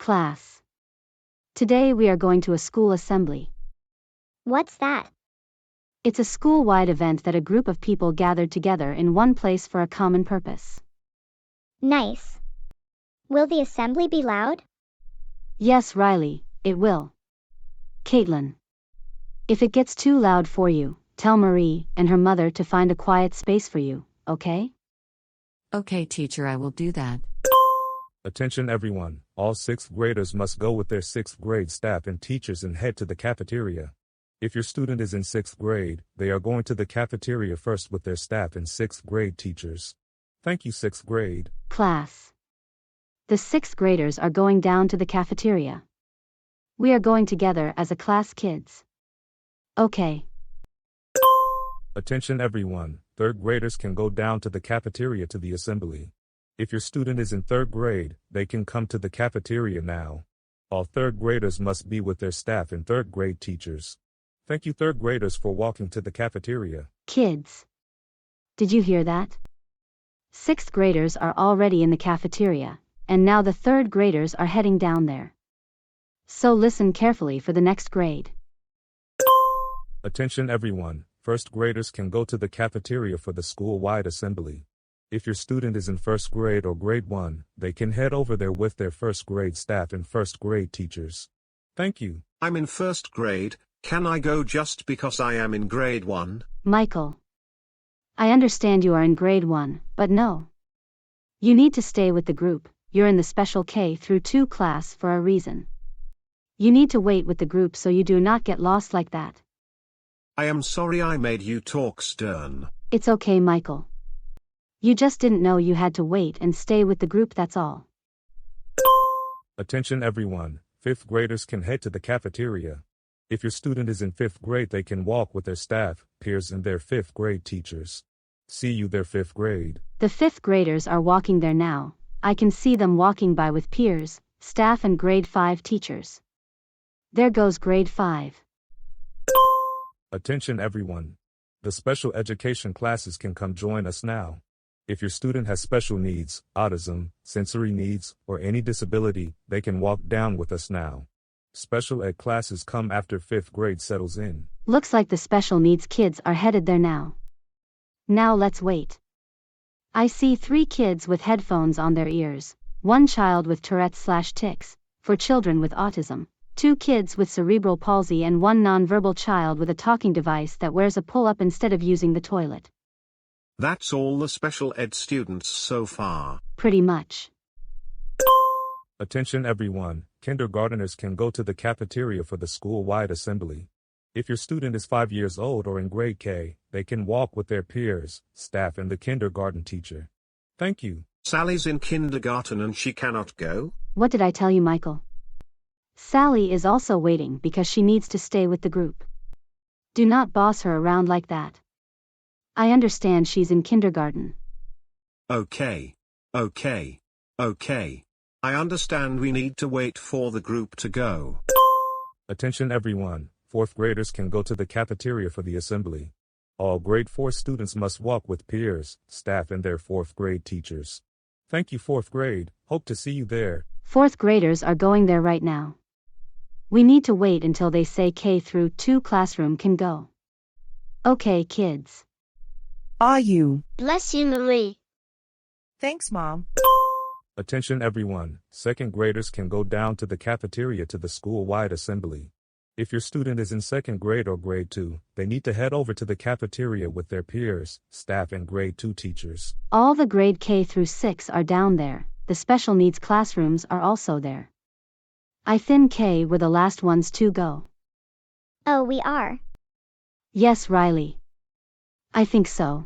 Class. Today we are going to a school assembly. What's that? It's a school-wide event that a group of people gathered together in one place for a common purpose. Nice. Will the assembly be loud? Yes, Riley, it will. Caitlin. If it gets too loud for you, tell Marie and her mother to find a quiet space for you, okay? Okay, teacher, I will do that. Attention everyone, all 6th graders must go with their 6th grade staff and teachers and head to the cafeteria. If your student is in 6th grade, they are going to the cafeteria first with their staff and 6th grade teachers. Thank you, 6th grade. Class. The 6th graders are going down to the cafeteria. We are going together as a class, kids. Okay. Attention everyone, 3rd graders can go down to the cafeteria to the assembly. If your student is in 3rd grade, they can come to the cafeteria now. All 3rd graders must be with their staff and 3rd grade teachers. Thank you, 3rd graders, for walking to the cafeteria. Kids. Did you hear that? 6th graders are already in the cafeteria, and now the 3rd graders are heading down there. So listen carefully for the next grade. Attention everyone, 1st graders can go to the cafeteria for the school-wide assembly. If your student is in 1st grade or grade 1, they can head over there with their 1st grade staff and 1st grade teachers. Thank you. I'm in 1st grade, can I go just because I am in grade 1? Michael. I understand you are in grade 1, but no. You need to stay with the group, you're in the special K through 2 class for a reason. You need to wait with the group so you do not get lost like that. I am sorry I made you talk stern. It's okay, Michael. You just didn't know you had to wait and stay with the group, that's all. Attention everyone, 5th graders can head to the cafeteria. If your student is in 5th grade, they can walk with their staff, peers and their 5th grade teachers. See you there, 5th grade. The 5th graders are walking there now. I can see them walking by with peers, staff and grade 5 teachers. There goes grade 5. Attention everyone. The special education classes can come join us now. If your student has special needs, autism, sensory needs, or any disability, they can walk down with us now. Special ed classes come after 5th grade settles in. Looks like the special needs kids are headed there now. Now let's wait. I see 3 kids with headphones on their ears, 1 child with Tourette's/tics, for children with autism, 2 kids with cerebral palsy and 1 nonverbal child with a talking device that wears a pull-up instead of using the toilet. That's all the special ed students so far. Pretty much. Attention everyone, kindergarteners can go to the cafeteria for the school-wide assembly. If your student is 5 years old or in grade K, they can walk with their peers, staff and the kindergarten teacher. Thank you. Sally's in kindergarten and she cannot go? What did I tell you, Michael? Sally is also waiting because she needs to stay with the group. Do not boss her around like that. I understand she's in kindergarten. Okay. I understand we need to wait for the group to go. Attention everyone, 4th graders can go to the cafeteria for the assembly. All grade 4 students must walk with peers, staff and their 4th grade teachers. Thank you, 4th grade, hope to see you there. 4th graders are going there right now. We need to wait until they say K through 2 classroom can go. Okay, kids. Are you? Bless you, Marie. Thanks, Mom. Attention everyone, 2nd graders can go down to the cafeteria to the school-wide assembly. If your student is in 2nd grade or grade 2, they need to head over to the cafeteria with their peers, staff and grade 2 teachers. All the grade K through 6 are down there, the special needs classrooms are also there. I think K were the last ones to go. Oh, we are? Yes, Riley. I think so.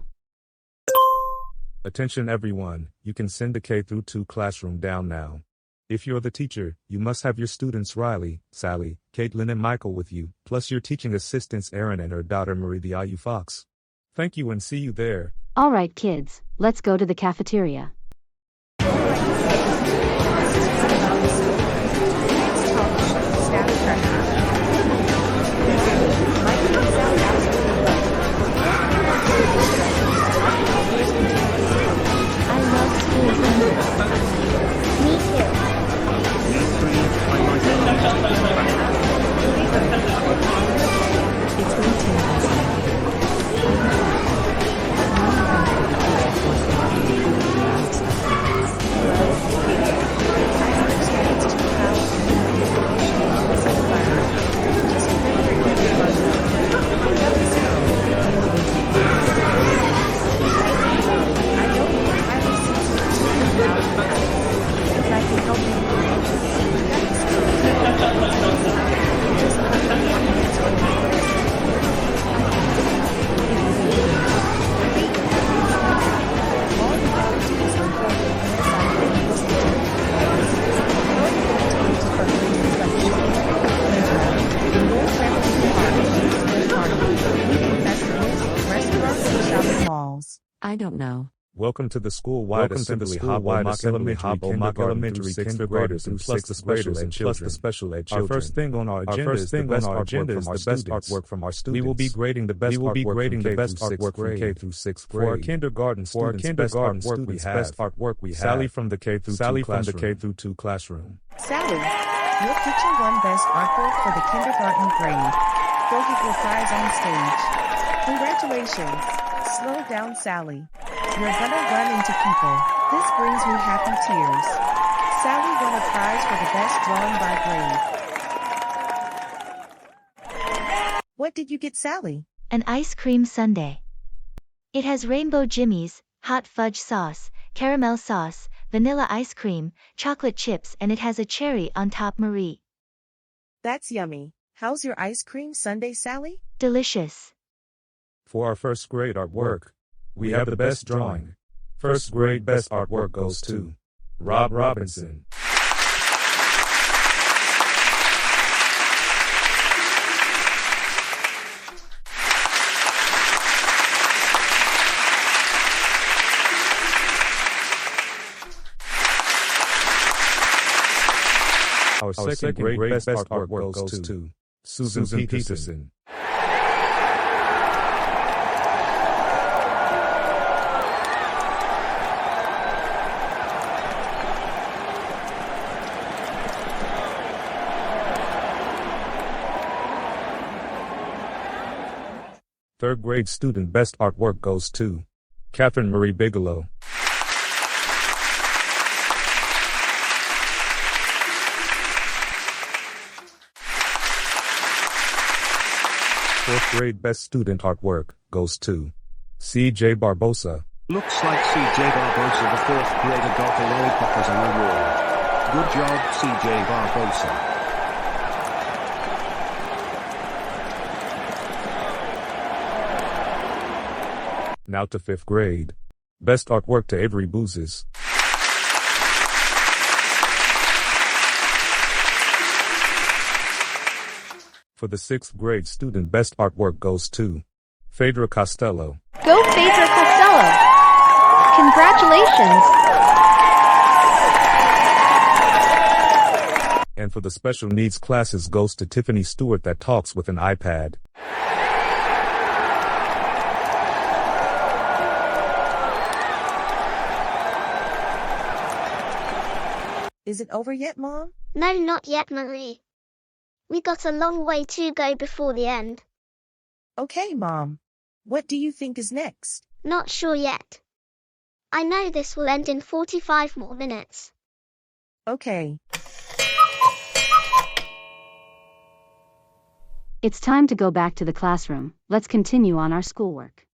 Attention everyone, you can send the K through 2 classroom down now. If you're the teacher, you must have your students Riley, Sally, Caitlin and Michael with you, plus your teaching assistants Erin and her daughter Marie the IU Fox. Thank you and see you there. Alright kids, let's go to the cafeteria. I love school. Me too. Me three. I don't know. Welcome to the schoolwide assembly. Hobomock Elementary, kindergartners, and plus the special ed children. Our first thing on our agenda is the best artwork from our students. We will be grading the best artwork from K through 6th grade. For our kindergarten students, best artwork we have Sally from the K through 2 classroom. Sally, your picture won best artwork for the kindergarten grade. Go get your prize on stage. Congratulations. Slow down, Sally. You're gonna run into people. This brings me happy tears. Sally won a prize for the best drawing by grade. What did you get, Sally? An ice cream sundae. It has rainbow jimmies, hot fudge sauce, caramel sauce, vanilla ice cream, chocolate chips, and it has a cherry on top. Marie. That's yummy. How's your ice cream sundae, Sally? Delicious. For our first grade artwork, we have the best drawing. First grade best artwork goes to Rob Robinson. Our second grade best artwork goes to Susan Peterson. Third grade student best artwork goes to Katherine Marie Bigelow. Fourth grade best student artwork goes to C.J. Barbosa. Looks like C.J. Barbosa, the fourth grader, got a lollipop as an award. Good job, C.J. Barbosa. Now to fifth grade. Best artwork to Avery Boozes. For the sixth grade student, best artwork goes to Phaedra Costello. Go Phaedra Costello! Congratulations! And for the special needs classes goes to Tiffany Stewart, that talks with an iPad. Is it over yet, Mom? No, not yet, Marie. We got a long way to go before the end. Okay, Mom. What do you think is next? Not sure yet. I know this will end in 45 more minutes. Okay. It's time to go back to the classroom. Let's continue on our schoolwork.